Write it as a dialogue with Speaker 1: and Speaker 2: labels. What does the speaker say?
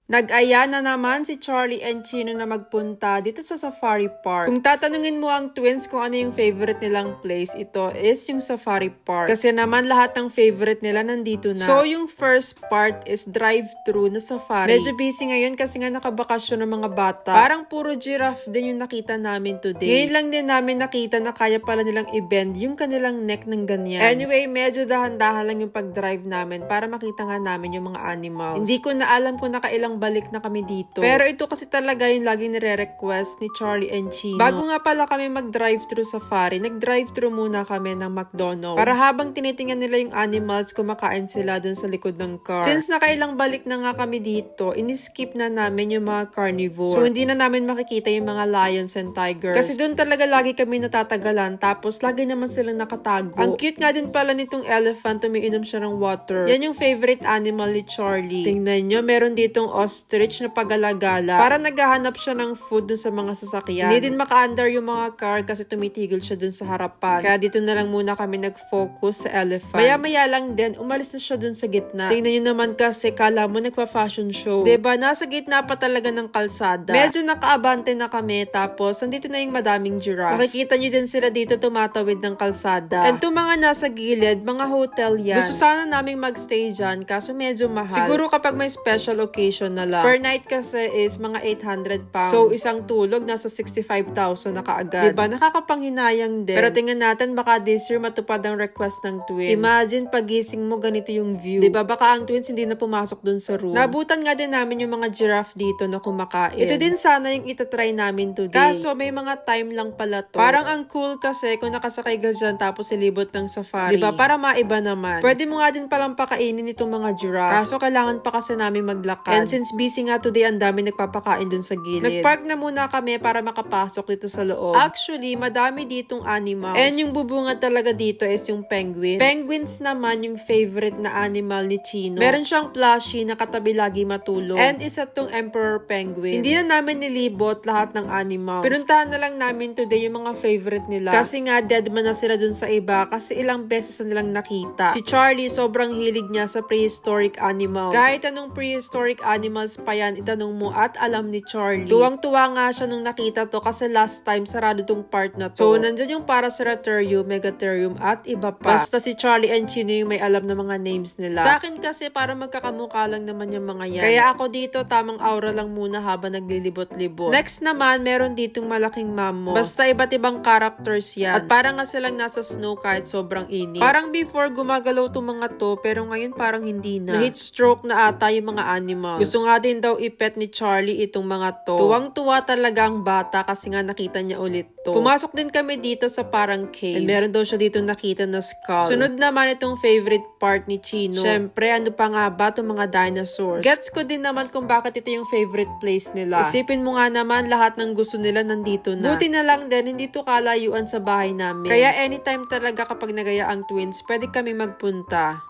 Speaker 1: Nag-aya na naman si Charlie and Chino na magpunta dito sa Safari Park. Kung tatanungin mo ang twins kung ano yung favorite nilang place, ito is yung Safari Park. Kasi naman lahat ng favorite nila nandito na. So yung first part is drive-thru na safari. Medyo busy ngayon kasi nga nakabakasyon ng mga bata. Parang puro giraffe din yung nakita namin today. Ngayon lang din namin nakita na kaya pala nilang i-bend yung kanilang neck ng ganyan. Anyway, medyo dahan-dahan lang yung pag-drive namin para makita nga namin yung mga animals. Hindi ko na alam kung nakailang balik na kami dito. Pero ito kasi talaga yung laging nire-request ni Charlie and Chino. Bago nga pala kami mag-drive-thru safari, nag-drive-thru muna kami ng McDonald's. Para habang tinitingnan nila yung animals, kumakain sila dun sa likod ng car. Since nakailang balik na nga kami dito, in-skip na namin yung mga carnivore. So hindi na namin makikita yung mga lions and tigers. Kasi dun talaga lagi kami natatagalan, tapos lagi naman silang nakatago. Ang cute nga din pala nitong elephant, umiinom siya ng water. Yan yung favorite animal ni Charlie. Tingnan nyo, meron ditong ostrich na pagalagala. Para naghahanap siya ng food dun sa mga sasakyan. Hindi din maka-under yung mga car kasi tumitigil siya dun sa harapan. Kaya dito na lang muna kami nag-focus sa elephant. Maya-maya lang din, umalis na siya dun sa gitna. Tingnan nyo naman kasi, kala mo nagpa-fashion show. Diba? Nasa gitna pa talaga ng kalsada. Medyo nakaabante na kami, tapos nandito na yung madaming giraffe. Makikita nyo din sila dito tumatawid ng kalsada. And itong mga nasa gilid, mga hotel yan. Gusto sana naming magstay dyan, kaso medyo mahal. Siguro kapag may special occasion na lang. Per night kasi is mga 800 pounds. So, isang tulog nasa 65,000 na kaagad. Diba? Nakakapanghinayang din. Pero tingnan natin, baka this year matupad ang request ng twins. Imagine, pagising mo, ganito yung view. Diba? Baka ang twins hindi na pumasok dun sa room. Nabutan nga din namin yung mga giraffe dito na kumakain. Ito din sana yung itatry namin today. Kaso, may mga time lang pala to. Parang ang cool kasi kung nakasakay ka dyan tapos ilibot ng safari. Diba? Para maiba naman. Pwede mo nga din palang pakainin itong mga giraffe. Kaso, kailangan pa kasi namin maglakad. And since busy nga today, ang dami nagpapakain dun sa gilid. Nagpark na muna kami para makapasok dito sa loob. Actually, madami ditong animals. And yung bubungad talaga dito is yung penguin. Penguins naman yung favorite na animal ni Chino. Meron siyang plushie na katabi lagi matulog. And isa tong emperor penguin. Hindi na namin nilibot lahat ng animals. Pinuntahan na lang namin today yung mga favorite nila. Kasi nga, dead man na sila dun sa iba kasi ilang beses na nilang nakita. Si Charlie, sobrang hilig niya sa prehistoric animals. Kahit anong prehistoric animals pa yan, itanong mo at alam ni Charlie. Tuwang-tuwa nga siya nung nakita to kasi last time sarado tong part na to. So, nandyan yung Paraceratherium, Megatherium at iba pa. Basta si Charlie and Chino yung may alam na mga names nila. Sa akin kasi para magkakamukha lang naman yung mga yan. Kaya ako dito tamang aura lang muna habang naglilibot-libot. Next naman, meron ditong malaking mammo. Basta iba't ibang characters yan. At parang nga silang nasa snow kahit sobrang init. Parang before gumagalaw tong mga to pero ngayon parang hindi na. Na-heat stroke na ata yung mga animals. Gusto nga din daw ipet ni Charlie itong mga to. Tuwang-tuwa talaga ang bata kasi nga nakita niya ulit to. Pumasok din kami dito sa parang cave. And meron daw siya dito nakita na skull. Sunod naman itong favorite part ni Chino. Syempre, ano pa nga ba itong mga dinosaurs? Gets ko din naman kung bakit ito yung favorite place nila. Isipin mo nga naman lahat ng gusto nila nandito na. Buti na lang din, hindi to kalayuan sa bahay namin. Kaya anytime talaga kapag nagaya ang twins, pwede kami magpunta.